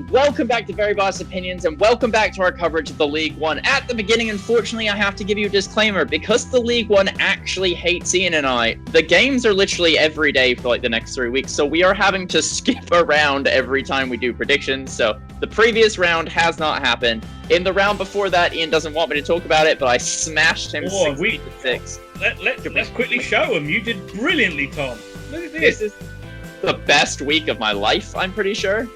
welcome back to Very Biased Opinions, and welcome back to our coverage of the League One. At the beginning, unfortunately, I have to give you a disclaimer. Because the League One actually hates Ian and I, the games are literally every day for like the next 3 weeks, so we are having to skip around every time we do predictions. So the previous round has not happened. In the round before that, Ian doesn't want me to talk about it, but I smashed him 6-6. Let's quickly show him. You did brilliantly, Tom. Look at This is the best week of my life, I'm pretty sure.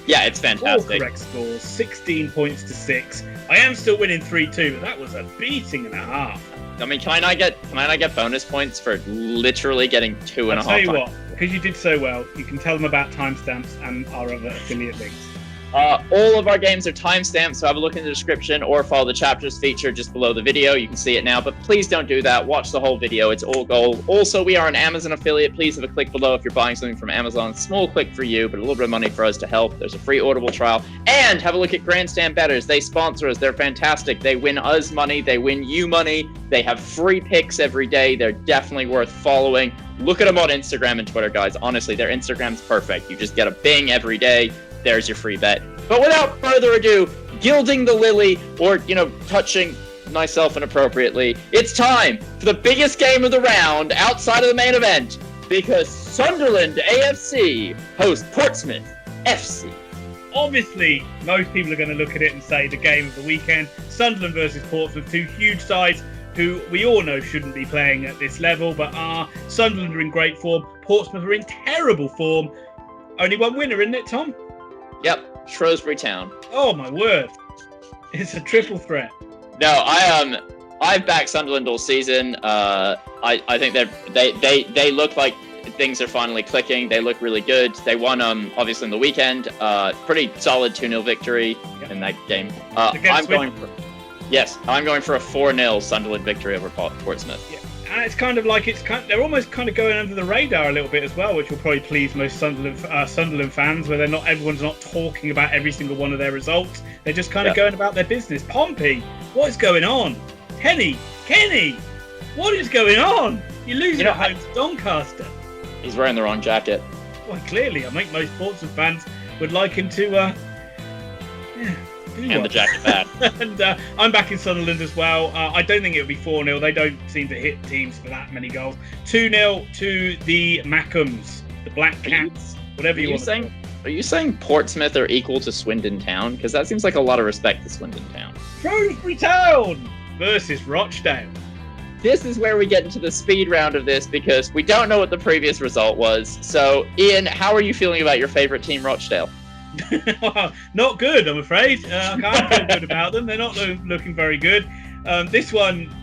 Yeah, it's fantastic. 4 correct scores, 16 points to 6. I am still winning 3-2, but that was a beating and a half. I mean, can I get bonus points for literally getting 2.5? I'll tell you what, because you did so well, you can tell them about timestamps and our other affiliate links. All of our games are timestamped, so have a look in the description or follow the chapters feature just below the video. You can see it now, but please don't do that. Watch the whole video. It's all gold. Also, we are an Amazon affiliate. Please have a click below if you're buying something from Amazon. Small click for you, but a little bit of money for us to help. There's a free Audible trial. And have a look at Grandstand Bettors. They sponsor us. They're fantastic. They win us money. They win you money. They have free picks every day. They're definitely worth following. Look at them on Instagram and Twitter, guys. Honestly, their Instagram's perfect. You just get a bing every day. There's your free bet. But without further ado, gilding the lily, or, touching myself inappropriately, it's time for the biggest game of the round outside of the main event, because Sunderland AFC host Portsmouth FC. Obviously, most people are going to look at it and say the game of the weekend, Sunderland versus Portsmouth, two huge sides who we all know shouldn't be playing at this level, but are. Sunderland are in great form, Portsmouth are in terrible form. Only one winner, isn't it, Tom? Yep, Shrewsbury Town. Oh my word! It's a triple threat. No, I've backed Sunderland all season. I think they look like things are finally clicking. They look really good. They won obviously in the weekend. Pretty solid 2-0 victory in that game. I'm going for a 4-0 Sunderland victory over Portsmouth. Yeah. And it's kind of like they're almost kind of going under the radar a little bit as well, which will probably please most Sunderland fans, where everyone's not talking about every single one of their results. They're just kind of going about their business. Pompey, what is going on? Kenny, what is going on? You're losing at home to Doncaster. He's wearing the wrong jacket. Well, clearly, I think most Portsmouth fans would like him to. And the jacket back. And I'm back in Sunderland as well. I don't think it'll be 4-0. They don't seem to hit teams for that many goals. 2-0 to the Mackhams, the Black Cats, whatever you want to call it. Are you saying Portsmouth are equal to Swindon Town? Because that seems like a lot of respect to Swindon Town. Shrewsbury Town versus Rochdale. This is where we get into the speed round of this, because we don't know what the previous result was. So, Ian, how are you feeling about your favourite team, Rochdale? Not good, I'm afraid. I can't feel good about them. They're not looking very good. This one,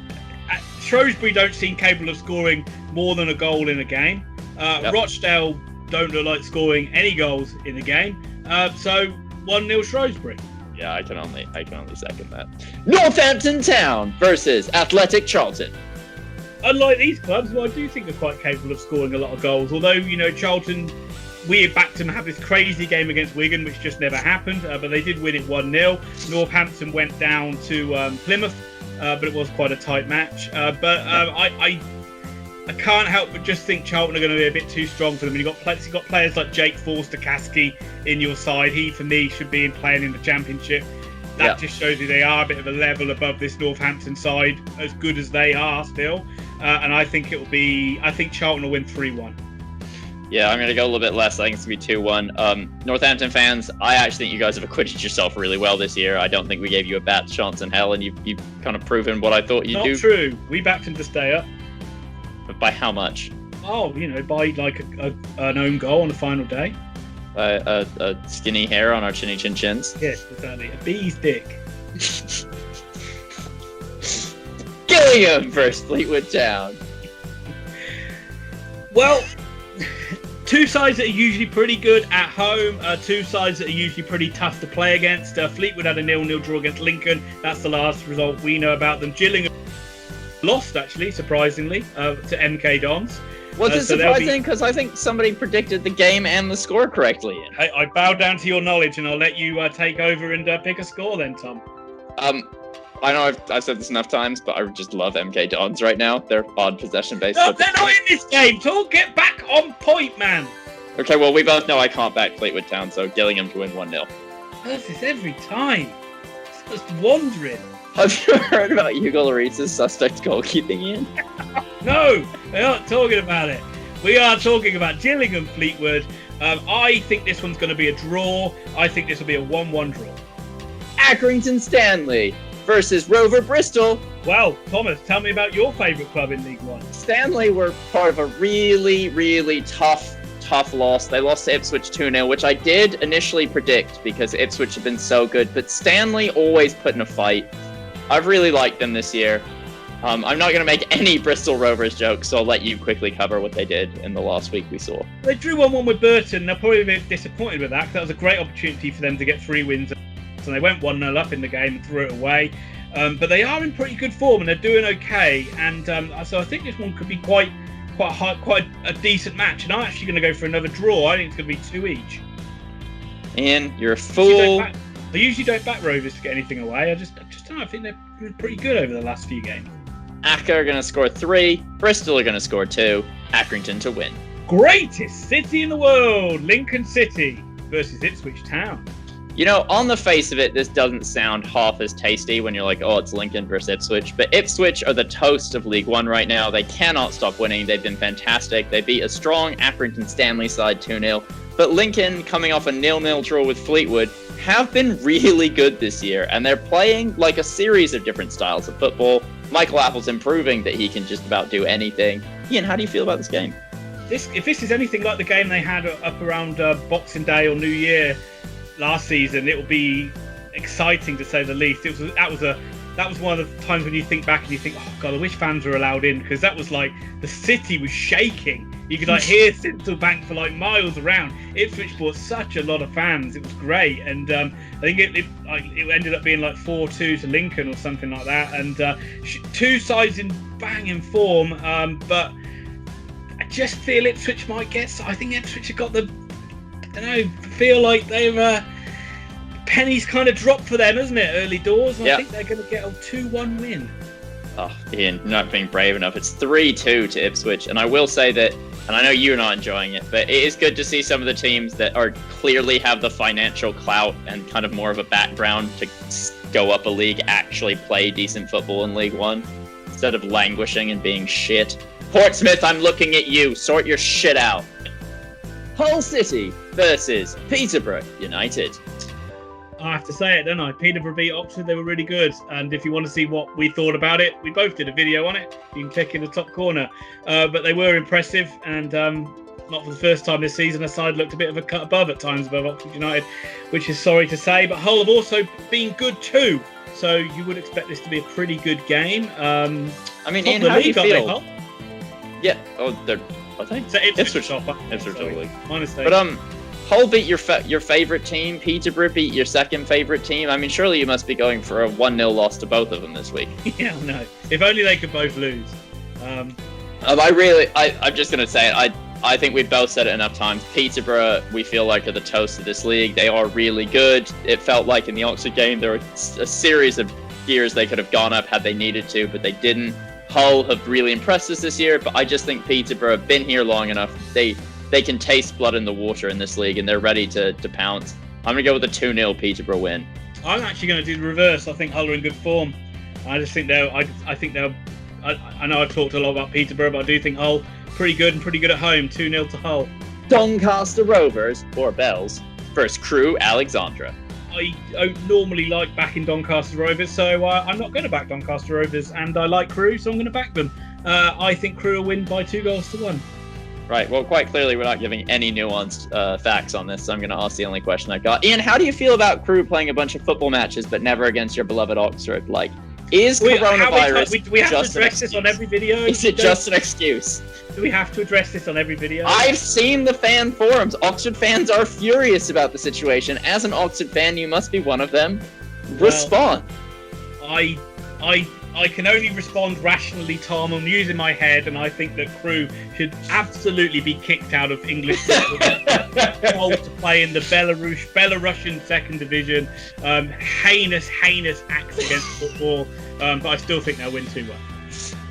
Shrewsbury don't seem capable of scoring more than a goal in a game. Rochdale don't look like scoring any goals in the game. So 1-0 Shrewsbury. Yeah, I can only second that. Northampton Town versus Athletic Charlton. Unlike these clubs, who I do think are quite capable of scoring a lot of goals, although Charlton, we backed them to have this crazy game against Wigan, which just never happened, but they did win it 1-0. Northampton went down to Plymouth, but it was quite a tight match. I can't help but just think Charlton are going to be a bit too strong for them. You've got players like Jake Forster-Caskey in your side. He, for me, should be playing in the Championship. That just shows you they are a bit of a level above this Northampton side, as good as they are still. And I think Charlton will win 3-1. Yeah, I'm going to go a little bit less. I think it's going to be 2-1. Northampton fans, I actually think you guys have acquitted yourself really well this year. I don't think we gave you a bat chance in hell, and you've kind of proven what I thought you'd do. Not true. We backed him to stay up. But by how much? Oh, by like an own goal on the final day. A skinny hair on our chinny chin chins. Yes, exactly. A bee's dick. Gillingham versus Fleetwood Town. Well, two sides that are usually pretty good at home, two sides that are usually pretty tough to play against. Fleetwood had a 0-0 draw against Lincoln. That's the last result we know about them. Gillingham lost, actually, surprisingly, to MK Dons. Was it surprising? Because I think somebody predicted the game and the score correctly. I bow down to your knowledge, and I'll let you take over and pick a score then, Tom. I know I've said this enough times, but I just love MK Dons right now. They're odd possession based. No, they're not in this game. Get back on point, man. Okay, well, we both know I can't back Fleetwood Town, so Gillingham to win 1-0. Does this every time. It's just wandering. Have you heard about Hugo Lloris's suspect goalkeeping, Ian? No, we're not talking about it. We are talking about Gillingham Fleetwood. I think this one's going to be a draw. I think this will be a 1-1 draw. Accrington Stanley versus Rover Bristol. Well, Thomas, tell me about your favourite club in League One. Stanley were part of a really, really tough loss. They lost to Ipswich 2-0, which I did initially predict because Ipswich have been so good, but Stanley always put in a fight. I've really liked them this year. I'm not going to make any Bristol Rovers jokes, so I'll let you quickly cover what they did in the last week we saw. They drew 1-1 with Burton. They'll probably be disappointed with that because that was a great opportunity for them to get 3 wins. So they went 1-0 up in the game and threw it away. But they are in pretty good form and they're doing okay. And so I think this one could be quite a decent match. And I'm actually going to go for another draw. I think it's going to be 2 each. Ian, you're a fool. I usually don't back Rovers to get anything away. I just don't know. I think they're pretty good over the last few games. Acca are going to score 3. Bristol are going to score 2. Accrington to win. Greatest city in the world, Lincoln City versus Ipswich Town. You know, on the face of it, this doesn't sound half as tasty when you're like, oh, it's Lincoln versus Ipswich. But Ipswich are the toast of League One right now. They cannot stop winning. They've been fantastic. They beat a strong Accrington Stanley side 2-0. But Lincoln, coming off a 0-0 draw with Fleetwood, have been really good this year. And they're playing like a series of different styles of football. Michael Apple's improving that he can just about do anything. Ian, how do you feel about this game? If this is anything like the game they had up around Boxing Day or New Year last season, it will be exciting to say the least. That was one of the times when you think back and you think, oh God, I wish fans were allowed in, because that was like the city was shaking. You could like hear Sintelbank for like miles around. Ipswich brought such a lot of fans. It was great, and I think it ended up being like 4-2 to Lincoln or something like that. And 2 sides in banging form, but I just feel Ipswich might get. I think Ipswich have got the. I don't know. Feel like they've. Penny's kind of dropped for them, hasn't it? Early doors. And I think they're going to get a 2-1 win. Oh, Ian, you're not being brave enough. It's 3-2 to Ipswich, and I will say that, and I know you're not enjoying it, but it is good to see some of the teams that are clearly have the financial clout and kind of more of a background to go up a league actually play decent football in League One instead of languishing and being shit. Portsmouth, I'm looking at you. Sort your shit out. Hull City versus Peterborough United. I have to say it, don't I? Peterborough beat Oxford. They were really good. And if you want to see what we thought about it, we both did a video on it. You can click in the top corner. But they were impressive. And not for the first time this season, a side looked a bit of a cut above at times above Oxford United, which is sorry to say. But Hull have also been good too. So you would expect this to be a pretty good game. I mean, Ian, how do you feel? Yeah. Oh, they're... I think so Ipswich top league. Honestly. But Hull beat your favourite team. Peterborough beat your second favourite team. I mean, surely you must be going for a 1-0 loss to both of them this week. Yeah, no. If only they could both lose. I'm just going to say it. I think we've both said it enough times. Peterborough, we feel like, are the toast of this league. They are really good. It felt like in the Oxford game there were a series of gears they could have gone up had they needed to, but they didn't. Hull have really impressed us this year, but I just think Peterborough have been here long enough. They can taste blood in the water in this league, and they're ready to pounce. I'm going to go with a 2-0 Peterborough win. I'm actually going to do the reverse. I think Hull are in good form. I just think I know I've talked a lot about Peterborough, but I do think Hull pretty good at home. 2-0 to Hull. Doncaster Rovers, or Bells, versus Crewe Alexandra. I don't normally like backing Doncaster Rovers, so I'm not going to back Doncaster Rovers, and I like Crewe, so I'm going to back them. I think Crewe will win by 2-1. Right, well, quite clearly we're not giving any nuanced facts on this, so I'm going to ask the only question I got. Ian, how do you feel about Crewe playing a bunch of football matches, but never against your beloved Oxford? Like, is coronavirus we have to address this on every video? Is it just an excuse? Do we have to address this on every video? I've seen the fan forums. Oxford fans are furious about the situation. As an Oxford fan, you must be one of them. Respond. I can only respond rationally, Tom. I'm using my head, and I think that Crewe should absolutely be kicked out of English football. Told to play in the Belarusian second division. Heinous acts against football. But I still think they'll win 2-1.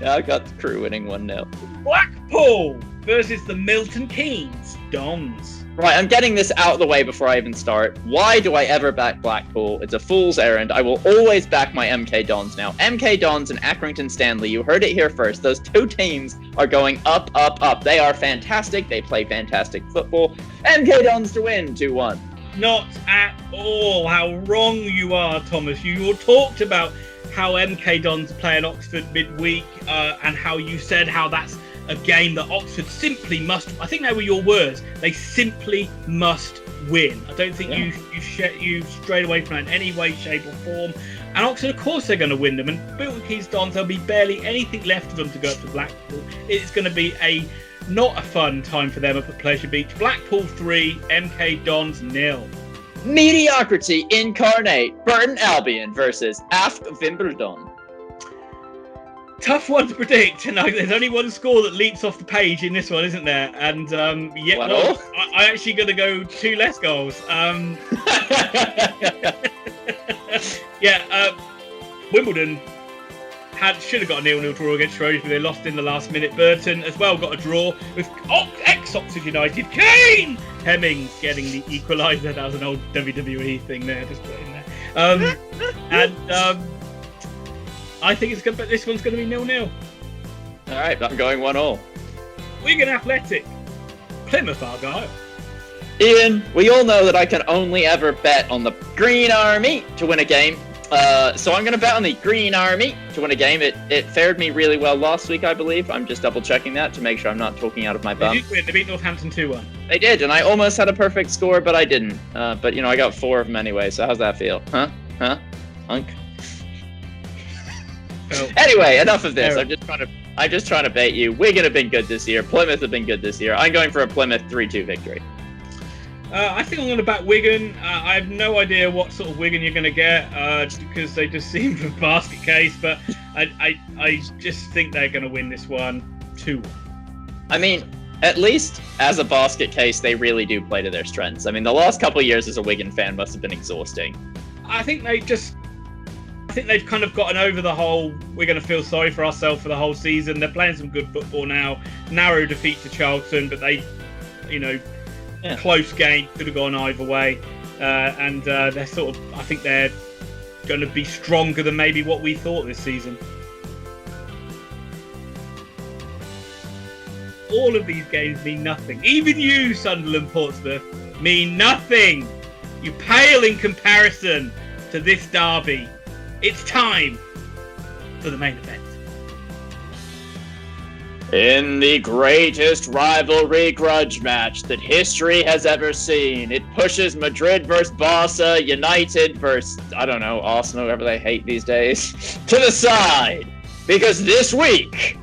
Yeah, I got the Crewe winning 1-0. Blackpool versus the Milton Keynes. Dons. Right, I'm getting this out of the way before I even start. Why do I ever back Blackpool? It's a fool's errand. I will always back my MK Dons now. MK Dons and Accrington Stanley, you heard it here first. Those two teams are going up, up, up. They are fantastic. They play fantastic football. MK Dons to win 2-1. Not at all. How wrong you are, Thomas. You talked about how MK Dons play at Oxford midweek and how you said how that's a game that Oxford simply must. I think they were your words. They simply must win. I don't think you strayed away from that in any way, shape, or form. And Oxford, of course, they're going to win them. And built with Keys Dons, there'll be barely anything left of them to go up to Blackpool. It's going to be not a fun time for them up at Pleasure Beach. Blackpool 3, MK Dons 0. Mediocrity incarnate. Burton Albion versus AFC Wimbledon. Tough one to predict. No, there's only one score that leaps off the page in this one, isn't there? And I'm actually going to go 2 less goals. Wimbledon should have got a 0-0 draw against Shrewsbury. They lost in the last minute. Burton as well got a draw with ex-Oxford United Kane Hemmings getting the equaliser. That was an old WWE thing there, just put it in there. I think this one's going to be 0-0. All right, I'm going 1-1. Wigan Athletic, Plymouth Argyle. Ian, we all know that I can only ever bet on the Green Army to win a game. So I'm going to bet on the Green Army to win a game. It fared me really well last week, I believe. I'm just double checking that to make sure I'm not talking out of my bum. They did win. They beat Northampton 2-1. They did, and I almost had a perfect score, but I didn't. But I got 4 of them anyway. So how's that feel? Huh? Hunk. Oh. Anyway, enough of this. I'm just trying to bait you. Wigan have been good this year. Plymouth have been good this year. I'm going for a Plymouth 3-2 victory. I think I'm going to back Wigan. I have no idea what sort of Wigan you're going to get because they just seem a basket case. But I just think they're going to win this one 2-1. I mean, at least as a basket case, they really do play to their strengths. I mean, the last couple of years as a Wigan fan must have been exhausting. I think they've kind of gotten over the whole we're going to feel sorry for ourselves for the whole season. They're playing some good football now. Narrow defeat to Charlton, but they, close game, could have gone either way. And they're sort of, I think they're going to be stronger than maybe what we thought this season. All of these games mean nothing. Even you, Sunderland, Portsmouth, mean nothing. You pale in comparison to this derby. It's time for the main event. In the greatest rivalry grudge match that history has ever seen, it pushes Madrid versus Barca, United versus, Arsenal, whoever they hate these days, to the side. Because this week,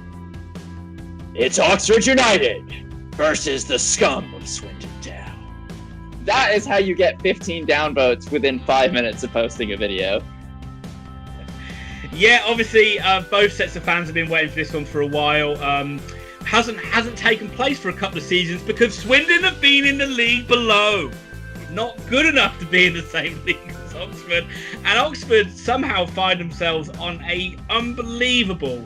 it's Oxford United versus the scum of Swindon Town. That is how you get 15 downvotes within 5 minutes of posting a video. Yeah, obviously, both sets of fans have been waiting for this one for a while. Hasn't taken place for a couple of seasons because Swindon have been in the league below. Not good enough to be in the same league as Oxford. And Oxford somehow find themselves on a unbelievable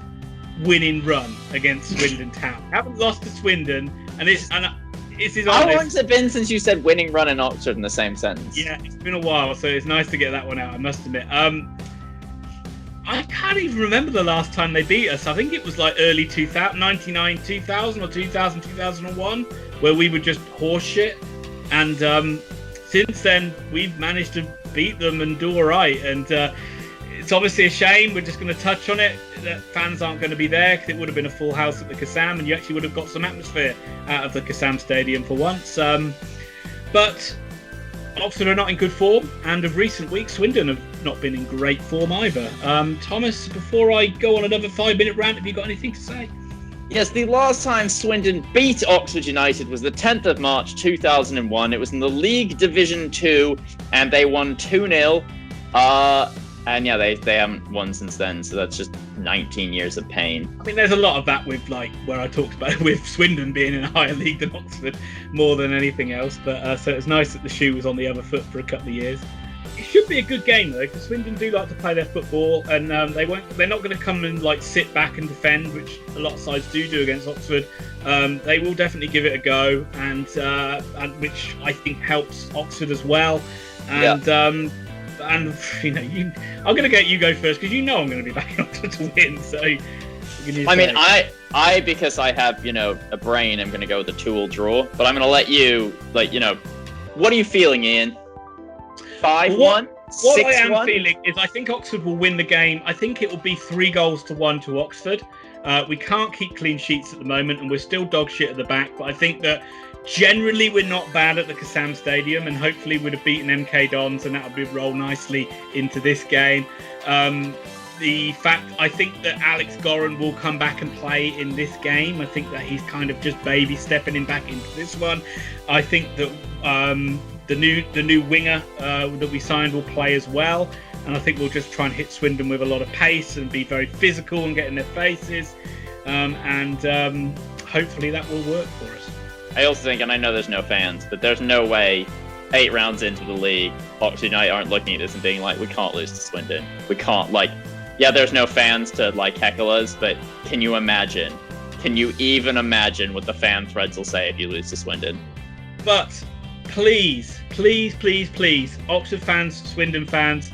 winning run against Swindon Town. Haven't lost to Swindon, and this is how long has it been since you said winning run in Oxford in the same sentence? Yeah, it's been a while, so it's nice to get that one out, I must admit. I can't even remember the last time they beat us. I think it was like early 2000, 99, 2000 or 2000, 2001, where we were just horseshit. And since then, we've managed to beat them and do all right. And it's obviously a shame. We're just going to touch on it. That fans aren't going to be there because it would have been a full house at the Kassam, and you actually would have got some atmosphere out of the Kassam Stadium for once. But Oxford are not in good form, and of recent weeks, Swindon have not been in great form either. Thomas, before I go on another 5-minute rant, have you got anything to say? Yes, the last time Swindon beat Oxford United was the 10th of March 2001. It was in the League Division 2, and they won 2-0. And yeah, they haven't won since then, so that's just 19 years of pain. I mean, there's a lot of that with, where I talked about with Swindon being in a higher league than Oxford more than anything else. But so it's nice that the shoe was on the other foot for a couple of years. It should be a good game, though, because Swindon do like to play their football, and they're not going to come and, sit back and defend, which a lot of sides do against Oxford. They will definitely give it a go, and which I think helps Oxford as well. And I'm going to get you go first because I'm going to be backing Oxford to win. So I because I have a brain, I'm going to go with the 2-2 draw. But I'm going to let you what are you feeling, Ian? 5-1. What I am feeling is I think Oxford will win the game. I think it will be 3-1 to Oxford. We can't keep clean sheets at the moment, and we're still dog shit at the back. But I think that generally we're not bad at the Kassam Stadium, and hopefully we'd have beaten MK Dons, and that would roll nicely into this game. I think that Alex Goran will come back and play in this game. I think that he's kind of just baby stepping him back into this one. I think that the new winger that we signed will play as well, and I think we'll just try and hit Swindon with a lot of pace and be very physical and get in their faces, and hopefully that will work for us. I also think, and I know there's no fans, but there's no way 8 rounds into the league, Oxford United aren't looking at this and being like, we can't lose to Swindon. We can't, there's no fans to heckle us, but can you even imagine what the fan threads will say if you lose to Swindon? But please, Oxford fans, Swindon fans,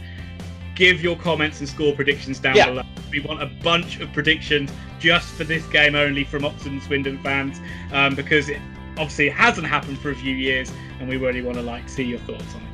give your comments and score predictions down below. We want a bunch of predictions just for this game only from Oxford and Swindon fans, because it obviously hasn't happened for a few years, and we really want to see your thoughts on it.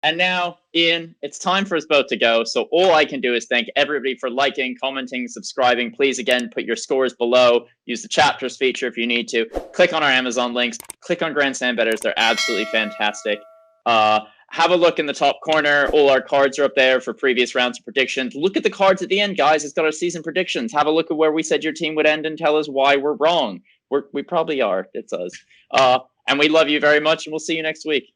And now, Ian, it's time for us both to go. So all I can do is thank everybody for liking, commenting, subscribing. Please, again, put your scores below. Use the chapters feature if you need to. Click on our Amazon links. Click on Grandstand Betters. They're absolutely fantastic. Have a look in the top corner. All our cards are up there for previous rounds of predictions. Look at the cards at the end, guys. It's got our season predictions. Have a look at where we said your team would end and tell us why we're wrong. We probably are. It's us. And we love you very much, and we'll see you next week.